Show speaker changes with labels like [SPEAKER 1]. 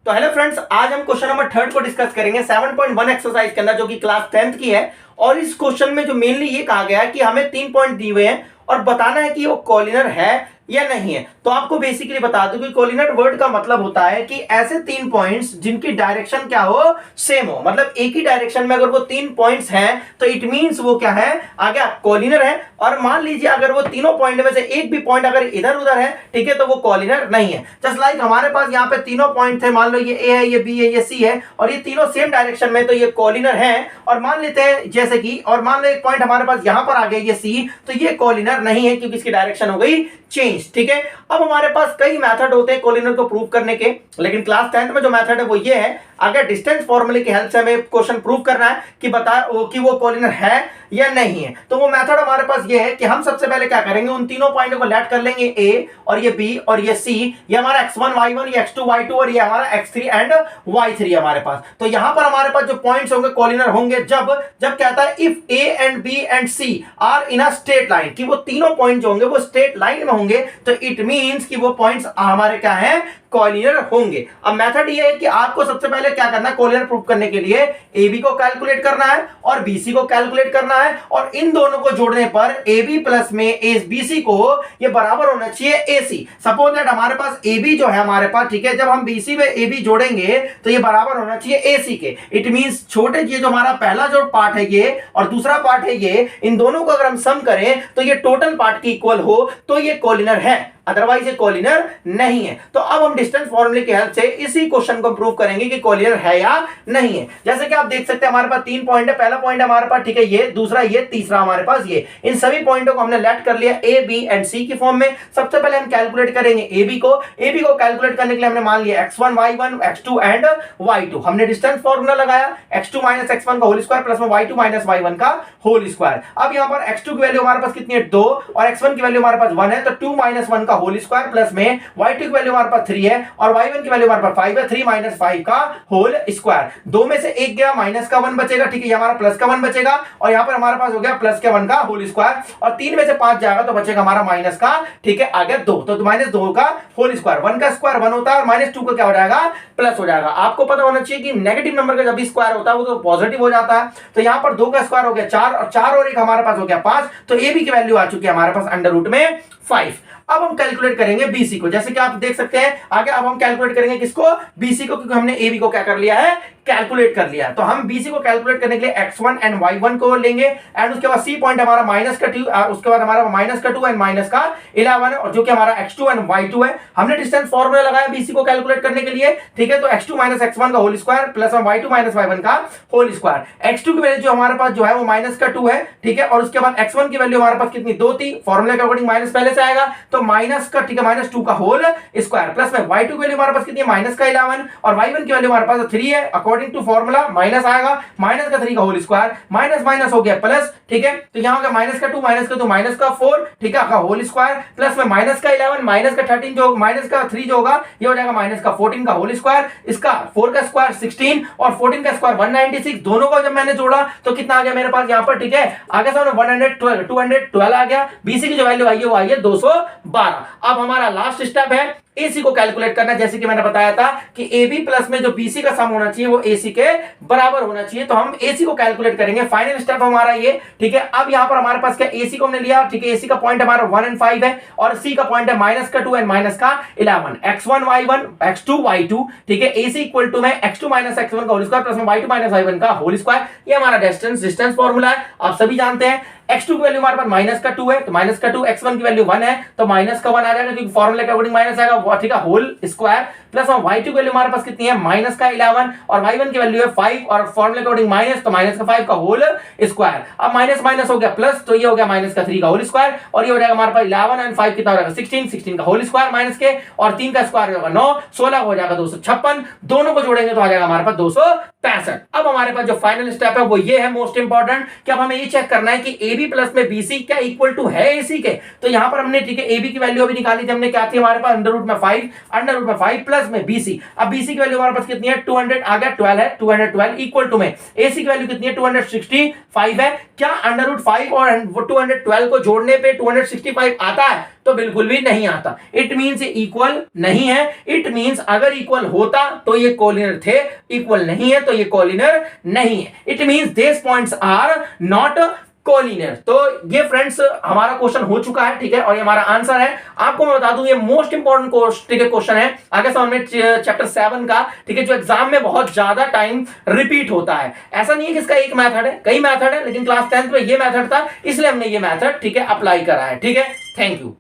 [SPEAKER 1] तो hello friends, आज हम क्वेश्चन नंबर 3 को डिस्कस करेंगे 7.1 एक्सरसाइज के अंदर, जो कि क्लास 10th की है। और इस क्वेश्चन में जो मेनली ये कहा गया है कि हमें 3 पॉइंट दिए हुए हैं और बताना है कि वो कॉलिनर है या नहीं है। तो आपको बेसिकली बता दूं कि कॉलिनर वर्ड का मतलब होता है कि ऐसे 3 पॉइंट्स जिनकी डायरेक्शन क्या हो, सेम हो। मतलब एक ही डायरेक्शन में अगर वो 3 पॉइंट्स हैं तो इट मींस वो क्या है, आगे कॉलिनर है। और मान लीजिए अगर वो तीनों पॉइंट में से एक भी पॉइंट अगर इधर उधर है, ठीक है, तो वो कॉलिनर नहीं है। जस्ट लाइक हमारे पास यहाँ पे तीनों पॉइंट थे, मान लो ये ए है, ये बी है, ये सी है, और ये तीनों सेम डायरेक्शन में, तो ये कॉलिनर है। और मान लेते हैं जैसे कि, और मान लो एक पॉइंट हमारे पास यहां पर आ गया ये सी, तो ये कॉलिनर नहीं है क्योंकि इसकी डायरेक्शन हो गई चेंज। ठीक है, अब हमारे पास कई मेथड होते हैं कॉलिनर को प्रूव करने के, लेकिन क्लास 10th में जो मेथड है वो ये है। अगर डिस्टेंस फॉर्मूले की हेल्प से हमें क्वेश्चन प्रूव करना है कि कि वो कॉलिनर है या नहीं है, तो वो मेथड हमारे पास ये है कि हम सबसे पहले क्या करेंगे, उन तीनों पॉइंटों को लेट कर लेंगे, ए और ये बी और ये सी, ये हमारा x1 y1, ये x2 y2 और ये हमारा x3 एंड y3 हमारे पास। तो यहां पर हमारे पास जो पॉइंट्स होंगे कॉलिनर होंगे जब जब कहता है if a and b and c are in a straight line, कि वो तीनों पॉइंट जो होंगे वो स्ट्रेट लाइन में होंगे, तो इट मींस कि वो पॉइंट्स हमारे क्या है, कॉलिनर होंगे। अब मेथड ये है कि आपको सबसे पहले क्या करना है, कॉलिनर प्रूफ करने के लिए AB को कैलकुलेट करना है और BC को कैलकुलेट करना है, और इन दोनों को जोड़ने पर AB प्लस में BC को ये बराबर होना चाहिए AC। सपोज दैट हमारे पास AB जो है हमारे पास, ठीक है, जब हम BC में AB जोड़ेंगे तो ये बराबर होना चाहिए AC के। इट मींस छोटे ये जो हमारा पहला जो पार्ट है ये और दूसरा पार्ट है ये, इन दोनों को अगर हम सम करें तो ये टोटल पार्ट की इक्वल हो तो ये कॉलिनर है, अदरवाइज ये कॉलिनर नहीं है। तो अब हम डिस्टेंस फॉर्मूले की हेल्प से इसी क्वेश्चन को प्रूव करेंगे कि कॉलिनर है या नहीं है। जैसे कि आप देख सकते हैं हमारे पास 3 पॉइंट है, पहला पॉइंट हमारे पास, ठीक है, ये, दूसरा ये, तीसरा हमारे पास ये। इन सभी पॉइंटों को हमने लेट कर लिया ए बी एंड सी की फॉर्म में। सबसे पहले हम कैलकुलेट करेंगे ए बी को कैलकुलेट करने के लिए हमने मान लिया x1 y1 x2 and y2। हमने डिस्टेंस फॉर्मूला लगाया x2 माइनस x1 का होल स्क्वायर प्लस में y2 माइनस y1 का होल स्क्वायर। अब यहां पर x2 की वैल्यू हमारे पास कितनी है, 2, और x1 की वैल्यू हमारे पास 1 है, तो 2 माइनस 1 का होल स्क्वायर प्लस में y2 की वैल्यू हमारे पास 3 है और y1 की वैल्यू हमारे पास 5 है, 3 माइनस 5 का होल स्क्वायर। दो में से एक गया, माइनस का 1 बचेगा, ठीक है, ये हमारा प्लस का 1 बचेगा, और यहां पर हमारे पास हो गया प्लस के 1 का होल स्क्वायर, और 3 में से 5 जाएगा तो बचेगा हमारा माइनस का, ठीक है, आ गया 2, तो माइनस 2 का होल स्क्वायर। 1 का स्क्वायर 1 होता है और माइनस 2 का क्या हो जाएगा, प्लस हो जाएगा। आपको पता होना चाहिए कि नेगेटिव नंबर का जब भी स्क्वायर होता है वो तो पॉजिटिव हो जाता है। तो यहां पर 2 का स्क्वायर हो गया 4, और 4 और 1 हमारे पास हो गया 5, तो ए बी की वैल्यू आ चुकी है हमारे पास अंडर रूट में 5। अब हम कैलकुलेट करेंगे BC को, जैसे कि आप देख सकते हैं आगे। अब हम कैलकुलेट करेंगे किसको, BC को, क्योंकि हमने AB को क्या कर लिया है, कैलकुलेट कर लिया। तो हम BC को कैलकुलेट करने के लिए x1 एंड y1 को लेंगे, एंड उसके बाद C पॉइंट हमारा माइनस का 2, उसके बाद हमारा माइनस का 2 एंड माइनस का 11 है, और जो कि हमारा x2 एंड y2 है। हमने डिस्टेंस फॉर्मूला लगाया BC को कैलकुलेट करने के लिए, ठीक है, तो x2 माइनस x1 का whole square plus y2 minus y1 का होल स्क्वायर। x2 की वैल्यू जो हमारे पास जो है वो माइनस का 2 है, ठीक है, और उसके बाद x1 की वैल्यू हमारे पास कितनी, 2 थी, फॉर्मूला के अकॉर्डिंग माइनस पहले से आएगा, तो माइनस का, ठीक है, माइनस 2 का होल स्क्वायर प्लस में y2 की वैल्यू हमारे पास कितनी है, माइनस का 11, और y1 की वैल्यू हमारे पास 3 है, अकॉर्डिंग टू फॉर्मूला माइनस आएगा, माइनस का 3 का होल स्क्वायर, माइनस माइनस हो गया प्लस, ठीक है, तो यहां हो गया माइनस का 2 माइनस का 2 माइनस का 4, ठीक है, का होल स्क्वायर प्लस में माइनस का 11 माइनस का 13 जो माइनस का 3 जो होगा ये हो जाएगा माइनस का 14 का होल स्क्वायर, इसका 4 का स्क्वायर 16 और 14 का स्क्वायर 196। दोनों को जब मैंने जोड़ा तो कितना आ गया मेरे पास यहां पर, ठीक है, आगे सामने 112 212 आ गया। BC की जो वैल्यू आई है वो आई है 212। अब हमारा लास्ट स्टेप है AC को कैलकुलेट करना, जैसे कि मैंने बताया था कि AB प्लस में जो BC का सम होना चाहिए वो AC के बराबर होना चाहिए, तो हम AC को कैलकुलेट करेंगे। फाइनल स्टेप हमारा ये, ठीक है। अब यहां पर हमारे पास क्या, AC को हमने लिया, ठीक है, AC का पॉइंट हमारा 1 एंड 5 है, और C का पॉइंट है माइनस का 2 एंड माइनस का 11, x1 y1 x2 y2, ठीक है, AC इक्वल टू में x2 माइनस x1 का होल स्क्वायर प्लस में y2 माइनस y1 का होल स्क्वायर। ये हमारा डिस्टेंस फॉर्मूला है, आप सभी जानते हैं। x2 की वैल्यू हमारे पास माइनस का 2 है, तो माइनस का 2, x1 की वैल्यू 1 है तो माइनस का 1 आ जाएगा क्योंकि फॉर्मूले के अकॉर्डिंग माइनस आएगा, ठीक है, होल स्क्वायर प्लस y2 की वैल्यू हमारे पास कितनी है, माइनस का 11, और y1 की वैल्यू है 5 और फॉर्मूले के अकॉर्डिंग माइनस, तो माइनस का 5 का होल स्क्वायर। अब माइनस माइनस हो गया प्लस, तो ये हो गया माइनस का 3 का होल स्क्वायर, और ये हो जाएगा हमारे पास 11 एंड 5 कितना हो जाएगा 16 का होल स्क्वायर माइनस के, और 3 का स्क्वायर होगा 9, 16 हो जाएगा 256। दोनों को जोड़ेंगे तो आ जाएगा हमारे पास 265। अब हमारे पास जो फाइनल स्टेप है वो ये है मोस्ट इंपॉर्टेंट, कि अब हमें ये चेक करना है कि AB प्लस में BC क्या इक्वल टू है AC के। तो यहां पर हमने, ठीक है, AB की वैल्यू अभी निकाली थी हमने, क्या थी हमारे पास, अंडर रूट में 5 प्लस प्लस में BC। अब BC की वैल्यू हमारे पास कितनी है 200 आ गया 12 है 212 इक्वल टू में AC की वैल्यू कितनी है 265 है। क्या √5 और 212 को जोड़ने पे 265 आता है? तो बिल्कुल भी नहीं आता। इट मींस ये इक्वल नहीं है। इट मींस अगर इक्वल होता तो ये कोलिनर थे, इक्वल नहीं है तो ये कोलिनर नहीं है। It means this points are not collinear. तो ये फ्रेंड्स हमारा क्वेश्चन हो चुका है, ठीक है, और ये हमारा आंसर है। आपको मैं बता दूं ये मोस्ट इंपॉर्टेंट क्वेश्चन है आगे समझ में चैप्टर 7 का, ठीक है, जो एग्जाम में बहुत ज्यादा टाइम रिपीट होता है। ऐसा नहीं है कि इसका एक मेथड है, कई मेथड है, लेकिन क्लास 10th में ये मेथड था, इसलिए हमने ये मेथड, ठीक है, अप्लाई करा है। ठीक है, थैंक यू।